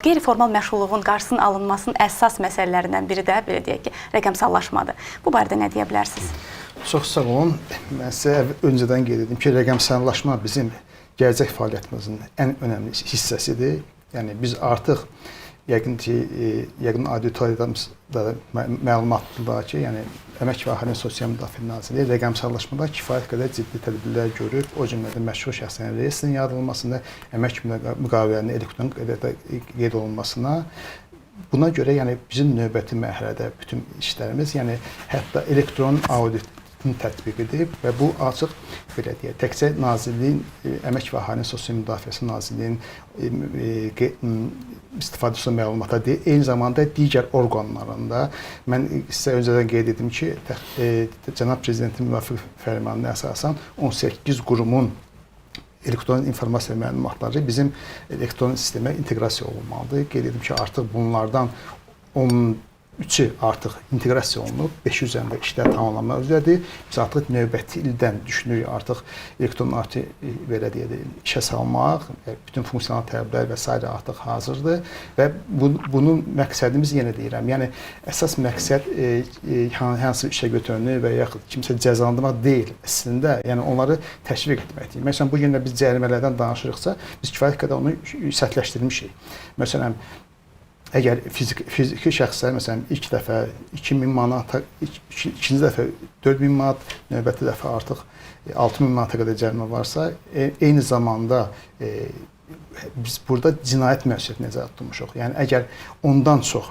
Qeyri-formal məşğulluğun qarşısının alınmasının əsas məsələlərindən biri də, belə deyək ki, rəqəmsallaşmadır. Bu barədə nə deyə bilərsiniz? Çox sağ olun. Mən sizə öncədən qeyd edim ki, rəqəmsallaşma bizim gələcək fəaliyyətimizin ən önəmli hissəsidir. Yəni biz artıq yəqin auditoriyamızda məlumatlıdır ki, yəni Əmək və Əhalinin Sosial Müdafiə Nazirliyi rəqəmsallaşmada kifayət qədər ciddi tədbirlər görüb, o cümlədən məşğul şəxslərin reyestrinin yaradılmasında, əmək müqavilələrinin elektron qaydada qeyd olunmasına. Buna görə yəni bizim növbəti mərhələdə bütün işlərimiz, yəni hətta elektron auditin tətbiqidir və bu açıq belə deyək, təkcə Nazirliyin, Əmək və Əhalinin Sosial Müdafiəsi Nazirliyinin istifadəsi məlumata deyil, eyni zamanda digər orqanlarında mən sizə öncədən qeyd etdim ki, Cənab Prezidentin müvafiq fərmanına əsasən 18 qurumun elektron informasiya məlumatları bizim elektron sistemə inteqrasiya olunmalıdır. Qeyd edim ki, artıq bunlardan 13-ü artıq inteqrasiya olunub, 5 üzərində işlər tamamlanmaq üzrədir. Biz artıq növbəti ildən düşünürük artıq elektron auditu belə deyək, işə salmaq, bütün funksional tələblər və s. artıq hazırdır və bunun məqsədimiz yenə deyirəm, yəni əsas məqsəd hansı işə götürünür və yaxud kimsə cəzalandırmaq deyil, əslində, yəni onları təşviq etməkdir. Məsələn, bu gün də biz cərimələrdən danışırıqsa, biz kifayət qədər onu sərtləşdirmişik. Məsələn, əgər fiziki şəxslər, məsələn, ilk dəfə 2000 manat, ikinci dəfə 4000 manat, növbəti dəfə artıq 6000 manata qədər cərimə varsa, eyni zamanda biz burada cinayət məsuliyyəti nəzərdə tutmuşuq. Yəni, əgər ondan çox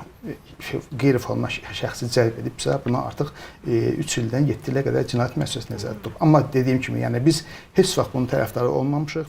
qeyri-formal şəxsi cəlb edibsə, buna artıq 3 ildən 7 ilə qədər cinayət məsuliyyəti nəzərdə tutulub. Amma dediyim kimi, yəni biz heç vaxt bunun tərəfdarı olmamışıq.